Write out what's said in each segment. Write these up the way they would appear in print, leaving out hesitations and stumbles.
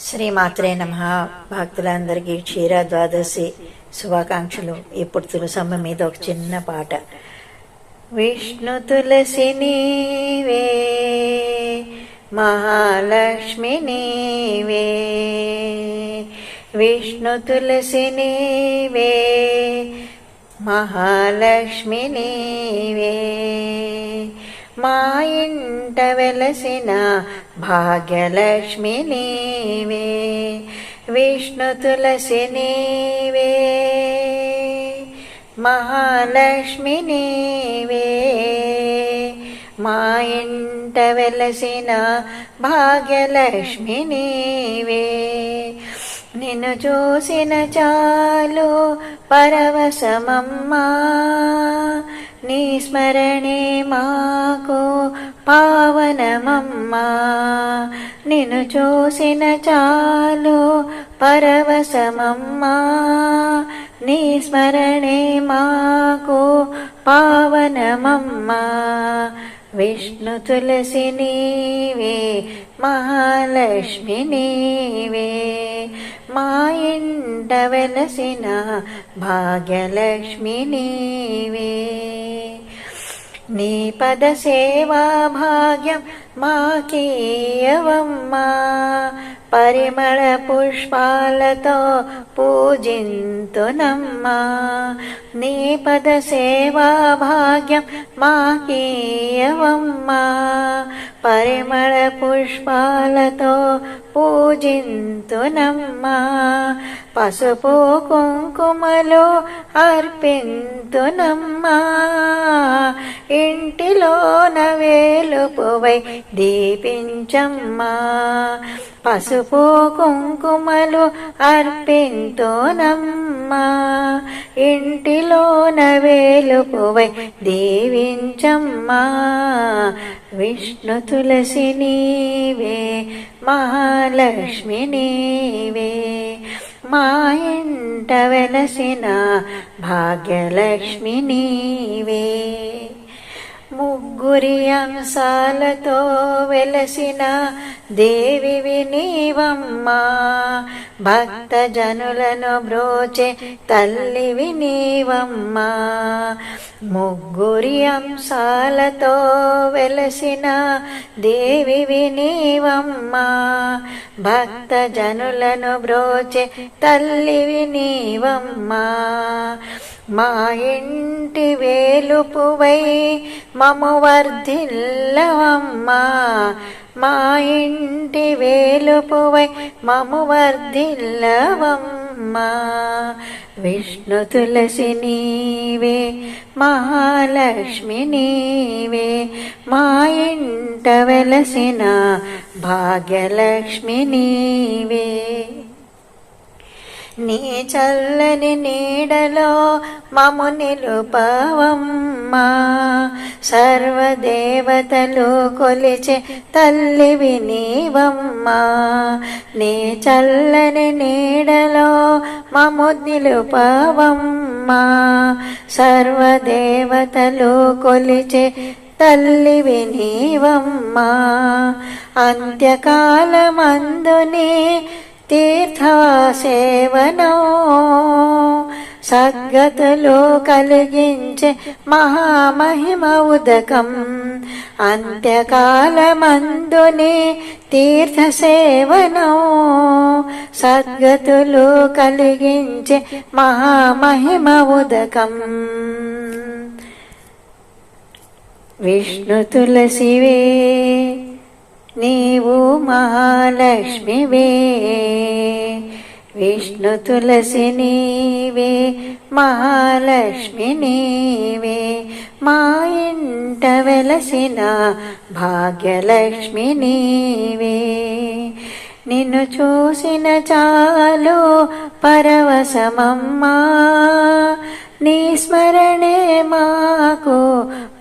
శ్రీమాత్రే నమః. భక్తులందరికీ క్షీర ద్వాదశి శుభాకాంక్షలు. ఇప్పుడు తులసమ్మ మీద ఒక చిన్న పాట. విష్ణు తులసి నీవే, మహాలక్ష్మి నీవే, విష్ణు తులసి నీవే, మహాలక్ష్మి నీవే, మా ఇంట వెలసిన భాగ్యలక్ష్మి నీవే, విష్ణు తులసి నీవే, మహాలక్ష్మి నీవే, మా ఇంట వెలసిన భాగ్యలక్ష్మి నీవే. నిన్ను చూసిన చాలు పరవశమమ్మా, నీ స్మరణే మాకు పావనమమ్మా. నిన్ను చూసిన చాలు పరవశమమ్మా, నీ స్మరణే మాకు పావనమమ్మా. విష్ణు తులసి నీవే, మహాలక్ష్మి నీవే, మా ఇంట వెలసిన భాగ్యలక్ష్మి నీవే. నీ పద సేవా భాగ్యం మాకీయవమ్మా, పరిమళ పుష్పాలతో పూజింతునమ్మా. నీ పద సేవా భాగ్యం మాకీయవమ్మా, పరిమళ పుష్పాలతో పూజింతునమ్మా. పసుపు కుంకుమలు అర్పింతునమ్మా, ఇంటిలోన వేలుపువై దీపించమ్మా. పసుపు కుంకుమలు అర్పింతునమ్మా, ఇంటిలోన వేలుపువై దీవించమ్మా. విష్ణు తులసి నీవే, మహాలక్ష్మి నీవే, మా ఇంట వెలసిన భాగ్యలక్ష్మి నీవే. ముగ్గురి అంశాలతో వెలసిన దేవివి నీవమ్మా, భక్త జనులను బ్రోచే తల్లివి నీవమ్మా. ముగ్గురి అంశాలతో వెలసిన దేవివి నీవమ్మా, భక్త జనులను బ్రోచే తల్లివి నీవమ్మా. మా ఇంటి వేలుపువై మము వర్ధిల్లవమ్మా, మా ఇంటి వేలుపువై మము వర్ధిల్లవమ్మా. విష్ణు తులసి నీవే, మహాలక్ష్మి నీవే, మా ఇంట వెలసిన భాగ్యలక్ష్మి నీవే. నీ చల్లని నీడలో మము నిలుపవమ్మా, సర్వదేవతలు కొలిచే తల్లివి నీవమ్మా. నీ చల్లని నీడలో మము నిలుపవమ్మా, సర్వదేవతలు కొలిచే తల్లివి నీవమ్మా. అంత్యకాలమందుని తీర్థసేవనో సద్గతులు కలిగించే మహామహిమ ఉదకం. అంత్యకాలమందుని తీర్థసేవనో సద్గతులు కలిగించే మహామహిమ ఉదకం. విష్ణు తులసివే, నీవు మహాలక్ష్మివే, విష్ణు తులసి నీవే, మహాలక్ష్మి నీవే, మా ఇంట వెలసిన భాగ్యలక్ష్మి నీవే. నిన్ను చూసిన చాలు పరవశమమ్మా, నీ స్మరణే మాకు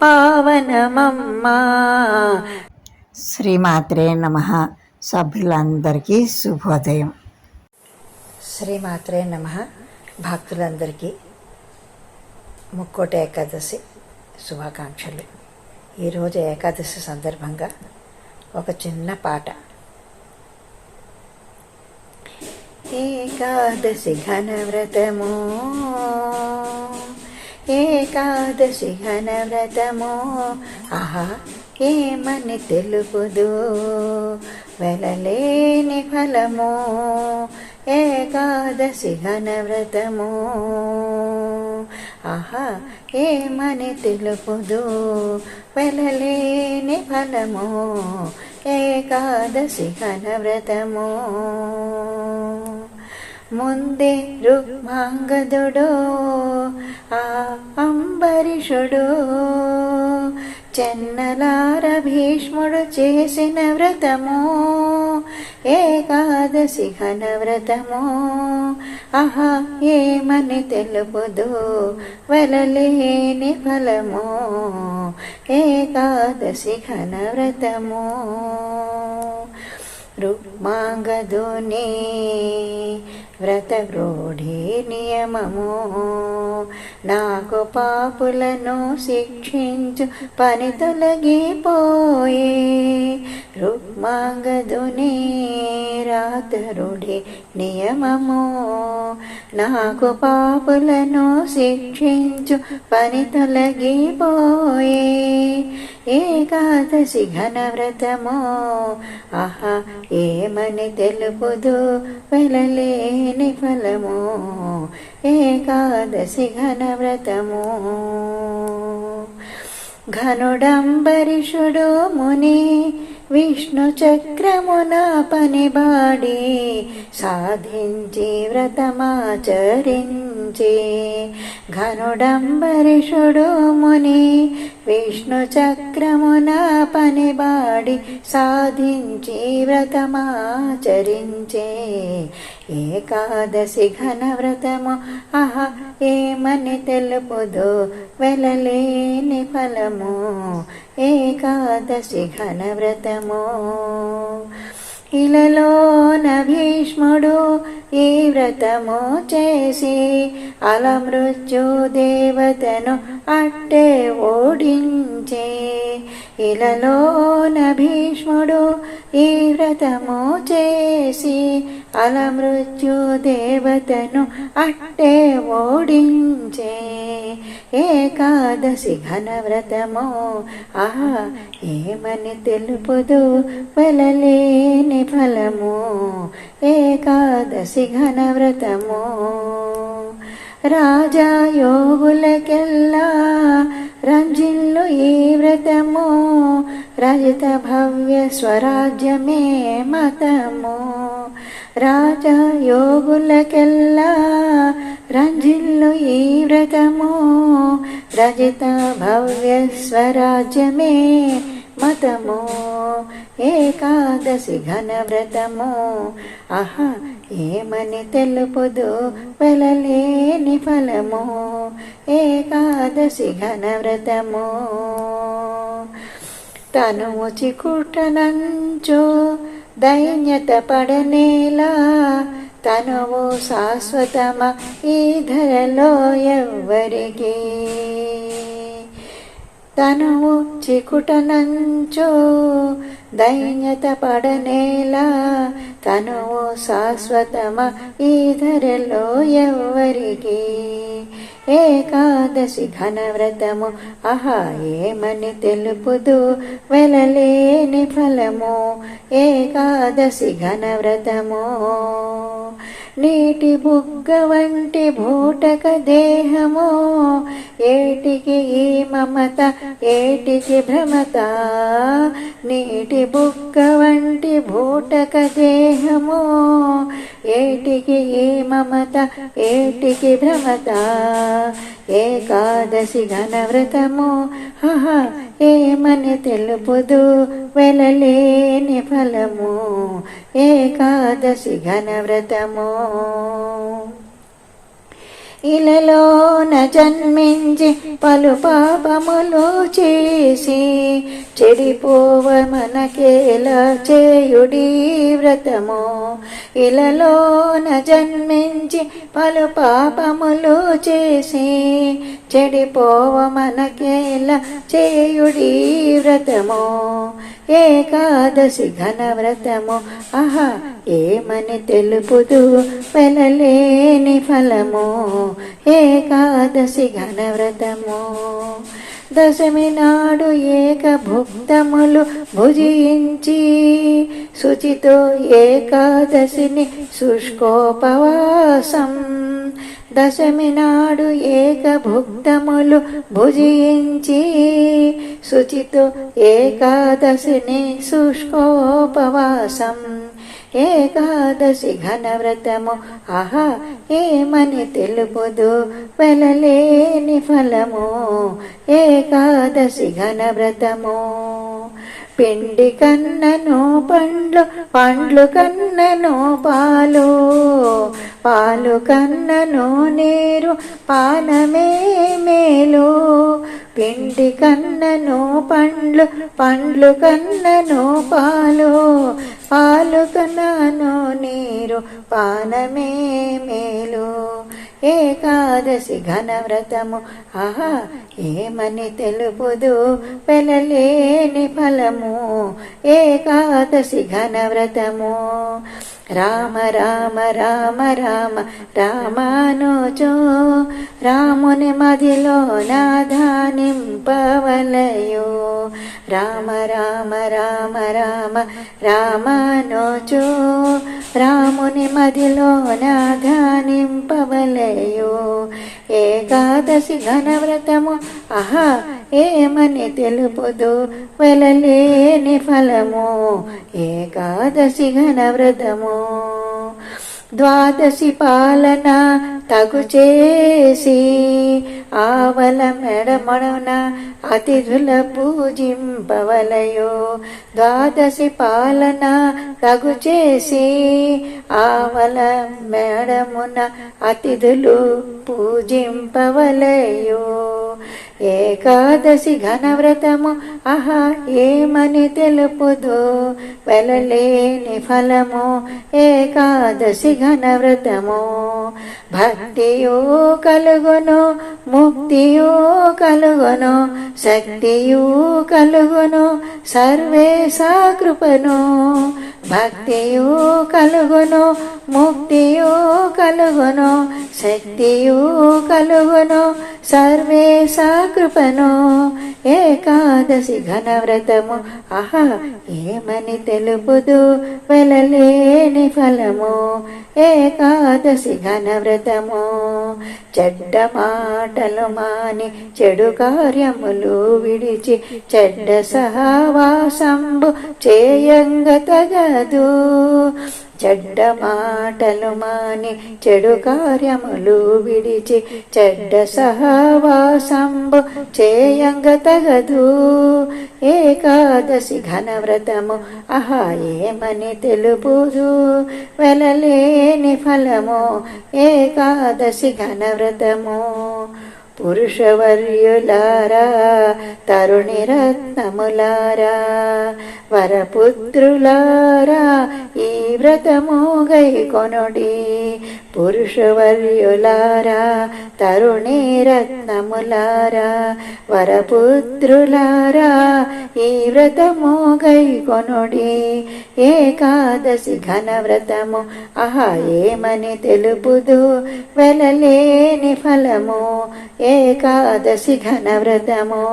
పావనమమ్మా. శ్రీమాత్రే నమః. సభ్యులందరికీ శుభోదయం. శ్రీమాత్రే నమః. భక్తులందరికీ ముక్కోటి ఏకాదశి శుభాకాంక్షలు. ఈరోజు ఏకాదశి సందర్భంగా ఒక చిన్న పాట. ఏకాదశి ఘనవ్రతము ఏకాదశి ఘనవ్రతము ఆహా ఏమని తెలుపుదు వెలలేని ఫలము ఏకాదశి ఘనవ్రతము ఆహా ఏమని తెలుపుదు వెలలేని ఫలము ఏకాదశి ఘనవ్రతము ముందే రుక్మాంగదుడు ఆ అంబరీషుడు చెన్నలార భీష్ముడు చేసిన వ్రతము ఏకాదశి ఘనవ్రతము ఆహా ఏమని తెలుపుదు వెలలేని ఫలము ఏకాదశి ఘనవ్రతము రుక్మాంగదుని వ్రతగ్రోఢి నియమము నాకు పాపులను శిక్షించు పని తొలగిపోయే రుక్మాంగదుని రాతరుడి నియమము నాకు పాపులను శిక్షించు పని తొలగిపోయే ఏకాదశి ఘనవ్రతము ఆహా ఏమని తెలుపుదు వెలలేని ఫలము ఏకాదశి ఘనవ్రతము ఘనుడంబరీషుడు ముని విష్ణు చక్రమున పనిబాడి సాధించి వ్రతమాచరించి ఘనుడంబరీషుడు ముని విష్ణు చక్రమున పనిబాడి సాధించి వ్రతమాచరించే ఏకాదశి ఘనవ్రతము ఆహా ఏమని తెలుపుదు వెలలేని ఫలము ఏకాదశి ఘనవ్రతము ఇలలోన భీష్ముడు ఈ వ్రతము చేసి అలమృత్యు దేవతను అట్టే ఓడించే ఇలలోన భీష్ముడు ఈ వ్రతము చేసి అలమృత్యు దేవతను అట్టే ఓడించే ఏకాదశి ఘనవ్రతము ఆహా ఏమని తెలుపుదు వెలలేని ఫలము ఏకాదశి ఘనవ్రతము రాజయోగులకెల్లా రంజిల్లు ఈ వ్రతము రజిత భవ్య స్వరాజ్యమే మతము రాజయోగులకెల్లా రంజిల్లు ఈ వ్రతము రజిత భవ్య స్వరాజ్యమే మతము ఏకాదశి ఘనవ్రతము ఆహా ఏమని తెలుపుదు వెలలేని ఫలము ఏకాదశి ఘనవ్రతము తనువు చికుటనంచు దైన్యత పడనేలా తనువు శాశ్వతమ ఈ ధరలో ఎవ్వరికి తనువు చికుటనంచు దైన్యత పడనేలా తనువు శాశ్వతమ ఈ ధరలో ఎవ్వరికి ఏకాదశి ఘనవ్రతము ఆహా ఏమని తెలుపుదు వెలలేని ఫలము ఏకాదశి ఘనవ్రతము నీటి బుగ్గ వంటి భూటక దేహము ఏటికి ఈ మమత ఏటికి భ్రమత నీటి బుగ్గ వంటి భూటక దేహము ఏటికి ఈ మమత ఏటికి భ్రమత ఏకాదశి ఘనవ్రతము హహ ఏమని తెలుపుదు వెలలేని ఫలము ఏకాదశి ఘనవ్రతము ఇలలోన జన్మించి పలు పాపములు చేసి చెడిపోవ మనకేలా చేయుడి వ్రతము ఇలలోన జన్మించి పలు పాపములు చేసి చెడిపోవ మనకేలా చేయుడి వ్రతము ఏకాదశి ఘన వ్రతము ఆహా ఏమని తెలుపుదు వెలలేని ఫలము ఏకాదశి ఘన వ్రతము దశమి నాడు ఏక భుక్తములు భుజించి శుచితో ఏకాదశిని శుష్కోపవాసం దశమి నాడు ఏక భుక్తములు భుజించి శుచితో ఏకాదశిని శుష్కోపవాసం ఏకాదశి ఘన వ్రతము ఆహా ఏమని తెలుపుదు వెలలేని ఫలము ఏకాదశి ఘన వ్రతము పిండి కన్నను పండ్లు కన్నను పాలు కన్నను నీరు పానమే మేలు పిండి కన్నను పండ్లు కన్నను పాలు కన్నను నీరు పానమే మేలు ఏకాదశి ఘన వ్రతము ఆహా ఏమని తెలుపుదు వెలలేని ఫలము ఏకాదశి ఘన వ్రతము రామ రామ రామ రామ రామానుజో రాముని మదిలో నాధానింపవలయో రామ రామ రామ రామ రామానుజో రాముని మదిలో నాధానింపవలయో ఏకాదశి ఘన వ్రతము ఆహా ఏమని తెలుపుదు వెలలేని ఫలము ఏకాదశి ఘన వ్రతము ద్వాదశి పాలన తగు చేసి ఆవల మెడమడన అతిథుల పూజింపవలయో ద్వాదశి పాలన తగు చేసి ఆవల మేడమున అతిథులు పూజింపవలయో ఏకాదశి ఘన వ్రతము ఆహా ఏమని తెలుపుదు వెలలేని ఫలము ఏకాదశి ఘన వ్రతము భక్తియో కలుగును ముక్తియో కలుగును శక్తియో కలుగును సర్వేశా కృపను భక్తియో కలుగును ముక్తియో కలుగును శక్తియో కలుగును సర్వేశా కృపను ఏకాదశి ఘన వ్రతము ఆహా ఏమని తెలుపుదు వెలలేని ఫలము ఏకాదశి ఘన వ్రతము చెడ్డ మాటలు మాని చెడు కార్యములు విడిచి చెడ్డ సహవాసంబు చేయంగ తగదు చెడ్డ మాటలు మాని చెడు కార్యములు విడిచి చెడ్డ సహవాసంబు చేయంగ తగదు ఏకాదశి ఘన వ్రతము ఆహా ఏమని తెలుపుదు వెలలేని ఫలము ఏకాదశి ఘన వ్రతము పురుషవర్యులారా తరుణి రత్నములారా వరపుత్రులారా ఈ వ్రతము గైకొనుడి పురుషవర్యులారా తరుణి రత్నములారా వరపుత్రులారా ఈ వ్రతము గైకొనుడి ఏకాదశి ఘన వ్రతము ఆహా ఏమని తెలుపుదు వెలలేని ఫలము ఏకాదశి ఘన వ్రతము